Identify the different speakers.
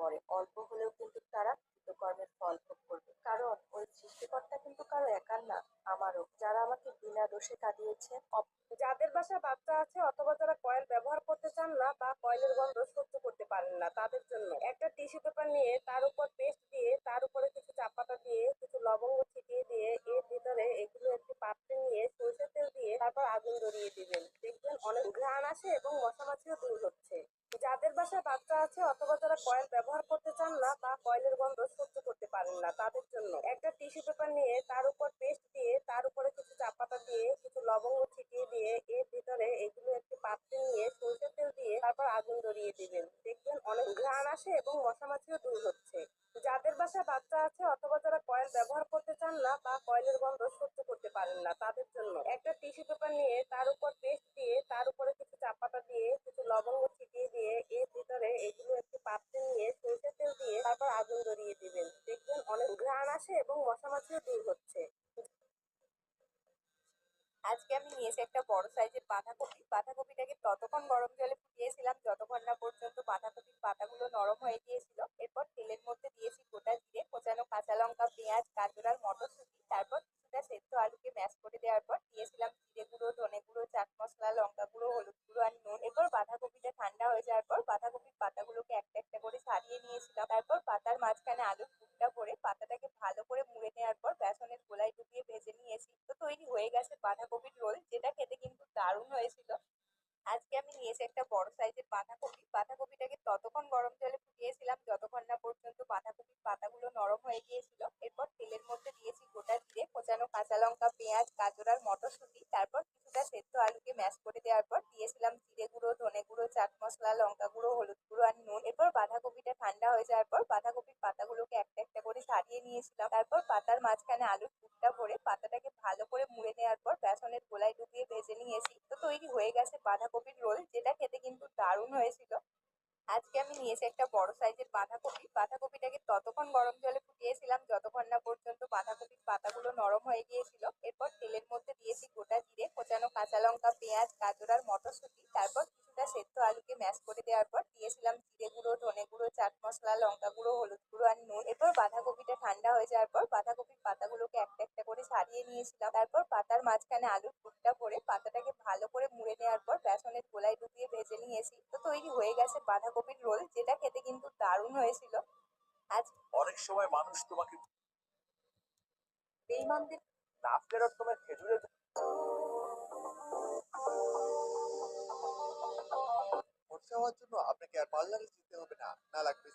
Speaker 1: পরে অল্প হলেও কিন্তু তারা কৃতকর্মের ফল ভোগ করবে, কারণ ওই সৃষ্টিকর্তা কিন্তু কারো একার না, আমারও, যারা আমাকে বিনা দোষে কাঁদিয়েছে। যাদের বাসায় বাচ্চা আছে অথবা যারা কয়েল ব্যবহার করতে চান না বা কয়েলের গন্ধ সহ্য করতে পারেন না, তাদের জন্য একটা টিস্যু পেপার নিয়ে তার উপর পেস্ট দিয়ে তার উপরে কিছু চা পাতা দিয়ে কিছু লবঙ্গ ছিটিয়ে দিয়ে এর ভিতরে এগুলো একটি পাত্রে নিয়ে সরষের তেল দিয়ে তারপর আগুন ধরিয়ে দিবেন, দেখবেন অনেক ঘ্রাণ আসে এবং মশা মাছিও দূর হচ্ছে। যাদের বাসায় বাচ্চা আছে অথবা যারা কয়েল ব্যবহার করতে চান না বা কয়েলের গন্ধ সহ্য করতে পারেন না, তাদের জন্য একটা টিস্যু পেপার নিয়ে তার উপর পেস্ট দিয়ে তার উপরে কিছু চা পাতা দিয়ে কিছু লবঙ্গ ছিটিয়ে দিয়ে এর ভিতরে এগুলো একটি পাত্রে নিয়ে সরষের তেল দিয়ে তারপর আগুন ধরিয়ে দিবেন, দেখবেন অনেক ঘ্রাণ আসে এবং মশা মাছিও দূর হচ্ছে। যাদের বাসায় বাচ্চা আছে অথবা যারা কয়েল ব্যবহার করতে চান না বা কয়েলের গন্ধ সহ্য করতে পারেন না, তাদের জন্য একটা টিস্যু পেপার নিয়ে তার উপর পেস্ট দিয়ে তার উপরে কিছু চা পাতা দিয়ে কিছু লবঙ্গ ছিটিয়ে দিয়ে এর ভিতরে এগুলো একটি পাত্রে নিয়ে সরষের তেল দিয়ে তারপর আগুন ধরিয়ে দিবেন, দেখবেন অনেক ঘ্রাণ আসে এবং মশা মাছিও দূর হচ্ছে। আজকে আমি নিয়েছি একটা বড় সাইজের বাঁধাকপি। বাঁধাকপিটাকে ততক্ষণ গরম জলে ফুটিয়েছিলাম যতক্ষণ না পর্যন্ত বাঁধাকপির পাতাগুলো নরম হয়ে গিয়েছিল। এরপর তেলের মধ্যে দিয়েছি গোটা জিরে, কোচানো কাঁচা লঙ্কা, পেঁয়াজ, গাজর আর মটরশুঁটি। তারপর কিছুটা সেদ্ধ আলুকে ম্যাশ করে দেওয়ার পর দিয়েছিলাম জিরে গুঁড়ো, ধনে গুঁড়ো, চাট মশলা, লঙ্কা গুঁড়ো, হলুদ গুঁড়ো আর নুন। এরপর বাঁধাকপিটা ঠান্ডা হয়ে যাওয়ার পর বাঁধাকপির পাতাগুলোকে একটা একটা করে ছাড়িয়ে নিয়েছিলাম। তারপর পাতার মাঝখানে আলুর পুরটা ভরে পাতাটাকে ভালো করে মুড়ে নেওয়ার পর বেসনের গোলায় ডুবিয়ে ভেজে নিয়েছি। তো তৈরি হয়ে গেছে বাঁধাকপির রোল, যেটা খেতে কিন্তু দারুণ হয়েছিল। আজকে আমি নিয়েছি একটা বড় সাইজের বাঁধাকপি। বাঁধাকপিটাকে ততক্ষণ গরম জলে ফুটিয়েছিলাম যতক্ষণ না পর্যন্ত বাঁধাকপির পাতাগুলো নরম হয়ে গিয়েছিল। এরপর তেলের মধ্যে দিয়েছি গোটা জিরে, কোচানো কাঁচা লঙ্কা, পেঁয়াজ, গাজর আর মটরশুঁটি। তারপর কিছুটা সেদ্ধ আলুকে ম্যাশ করে দেওয়ার পর দিয়েছিলাম জিরে গুঁড়ো, ধনে গুঁড়ো, চাট মশলা, লঙ্কা গুঁড়ো, হলুদ গুঁড়ো আর নুন। এরপর বাঁধাকপিটা ঠান্ডা হয়ে যাওয়ার পর বাঁধাকপির পাতাগুলোকে একটা একটা করে ছাড়িয়ে নিয়েছিলাম। তারপর পাতার মাঝখানে আলুর পুরটা ভরে পাতাটাকে ভালো করে মুড়ে নেওয়ার পর বেসনের গোলায় ডুবিয়ে ভেজে নিয়েছি। তো তৈরি হয়ে গেছে বাঁধাকপির রোল, যেটা খেতে কিন্তু দারুণ হয়েছিল। আজকে আমি নিয়েছি একটা বড় সাইজের বাঁধাকপি। বাঁধাকপিটাকে ততক্ষণ গরম জলে ফুটিয়েছিলাম যতক্ষণ না পর্যন্ত বাঁধাকপির পাতাগুলো নরম হয়ে গিয়েছিল। এরপর তেলের মধ্যে দিয়েছি গোটা জিরে, কোচানো কাঁচা লঙ্কা, পেঁয়াজ, গাজর আর মটরশুঁটি। তারপর কিছুটা সেদ্ধ আলুকে ম্যাশ করে দেওয়ার পর দিয়েছিলাম জিরে গুঁড়ো, ধনে গুঁড়ো, চাট মশলা, লঙ্কা গুঁড়ো, হলুদ গুঁড়ো আর নুন। এরপর বাঁধাকপিটা ঠান্ডা হয়ে যাওয়ার পর বাঁধাকপির পাতাগুলোকে একটা একটা করে ছাড়িয়ে নিয়েছিলাম। তারপর পাতার মাঝখানে আলুর পুরটা ভরে পাতাটাকে ভালো করে মুড়ে নেওয়ার পর বেসনের গোলায় ডুবিয়ে ভেজে নিয়েছি। তো তৈরি হয়ে গেছে বাঁধাকপির রোল, যেটা খেতে কিন্তু দারুণ হয়েছিল। আজ অনেক সময় মানুষ তোমাকে বেইমানদের না ফেরত তোমার খেজুরের ফর্সা হওয়ার জন্য আপনাকে আর পার্লারে যেতে হবে না, না লাগবে